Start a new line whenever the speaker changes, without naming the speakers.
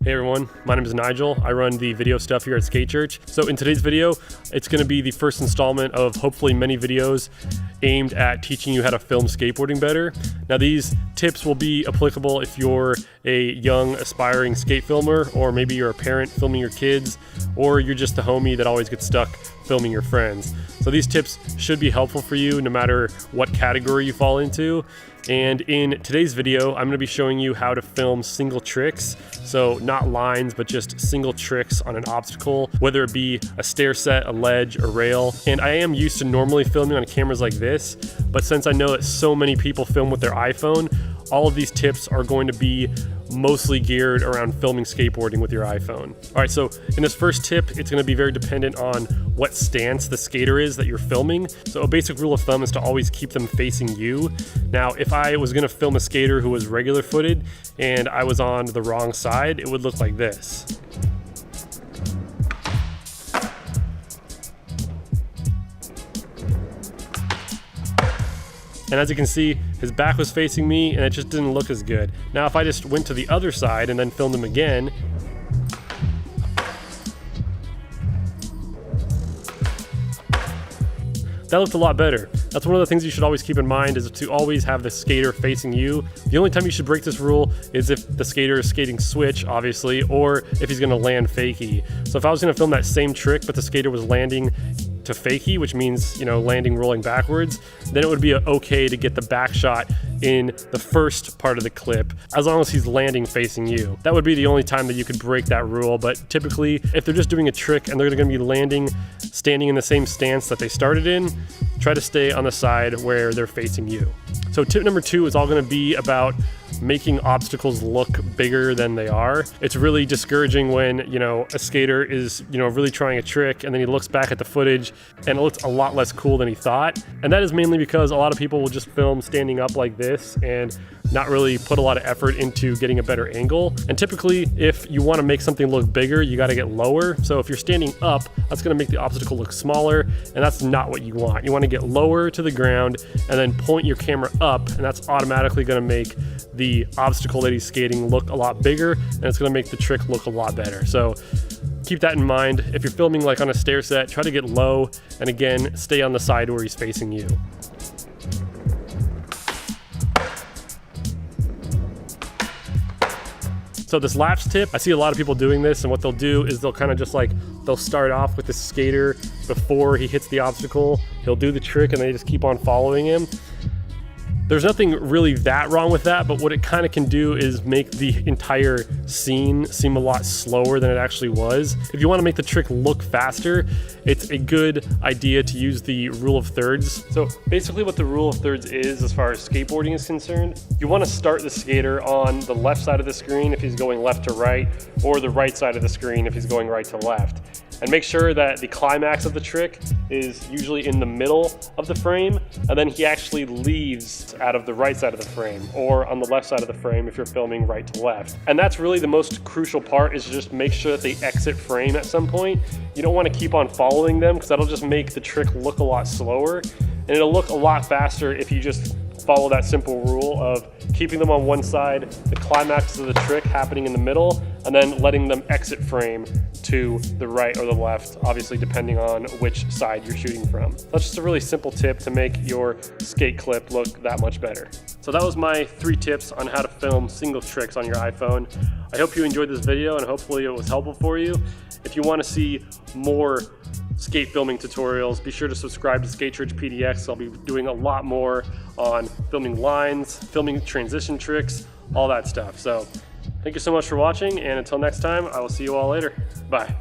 Hey everyone, my name is Nigel. I run the video stuff here at Skate Church. So in today's video, it's going to be the first installment of hopefully many videos aimed at teaching you how to film skateboarding better. Now these tips will be applicable if you're a young aspiring skate filmer, or maybe you're a parent filming your kids, or you're just the homie that always gets stuck filming your friends. So these tips should be helpful for you no matter what category you fall into. And in today's video, I'm going to be showing you how to film single tricks. So not lines, but just single tricks on an obstacle, whether it be a stair set, a ledge, a rail. And I am used to normally filming on cameras like this, but since I know that so many people film with their iPhone, all of these tips are going to be mostly geared around filming skateboarding with your iPhone. All right, so in this first tip, it's going to be very dependent on what stance the skater is that you're filming. So a basic rule of thumb is to always keep them facing you. Now, if I was going to film a skater who was regular footed and I was on the wrong side, it would look like this. And as you can see, his back was facing me and it just didn't look as good. Now, if I just went to the other side and then filmed him again, that looked a lot better. That's one of the things you should always keep in mind, is to always have the skater facing you. The only time you should break this rule is if the skater is skating switch, obviously, or if he's gonna land fakie. So if I was gonna film that same trick, but the skater was landing to fakie, which means, landing rolling backwards, then it would be okay to get the back shot in the first part of the clip, as long as he's landing facing you. That would be the only time that you could break that rule. But typically, if they're just doing a trick and they're gonna be landing, standing in the same stance that they started in, try to stay on the side where they're facing you. So tip number 2 is all gonna be about making obstacles look bigger than they are. It's really discouraging when, a skater is, really trying a trick and then he looks back at the footage and it looks a lot less cool than he thought. And that is mainly because a lot of people will just film standing up like this and not really put a lot of effort into getting a better angle. And typically, if you want to make something look bigger, you got to get lower. So if you're standing up, that's going to make the obstacle look smaller, and that's not what you want. You want to get lower to the ground and then point your camera up, and that's automatically going to make the obstacle that he's skating look a lot bigger, and it's going to make the trick look a lot better. So keep that in mind. If you're filming like on a stair set, try to get low, and again, stay on the side where he's facing you. So this lapse tip, I see a lot of people doing this, and what they'll do is they'll kind of just they'll start off with the skater before he hits the obstacle. He'll do the trick and they just keep on following him. There's nothing really that wrong with that, but what it kind of can do is make the entire scene seem a lot slower than it actually was. If you want to make the trick look faster, it's a good idea to use the rule of thirds. So basically what the rule of thirds is, as far as skateboarding is concerned, you want to start the skater on the left side of the screen if he's going left to right, or the right side of the screen if he's going right to left. And make sure that the climax of the trick is usually in the middle of the frame, and then he actually leaves out of the right side of the frame, or on the left side of the frame if you're filming right to left. And that's really the most crucial part, is to just make sure that they exit frame at some point. You don't want to keep on following them, because that'll just make the trick look a lot slower, and it'll look a lot faster if you just follow that simple rule of keeping them on one side, the climax of the trick happening in the middle, and then letting them exit frame to the right or the left, obviously depending on which side you're shooting from. That's just a really simple tip to make your skate clip look that much better. So that was my 3 tips on how to film single tricks on your iPhone. I hope you enjoyed this video and hopefully it was helpful for you. If you want to see more skate filming tutorials, be sure to subscribe to Skate Church PDX. I'll be doing a lot more on filming lines, filming transition tricks, all that stuff. So thank you so much for watching, and until next time, I will see you all later. Bye.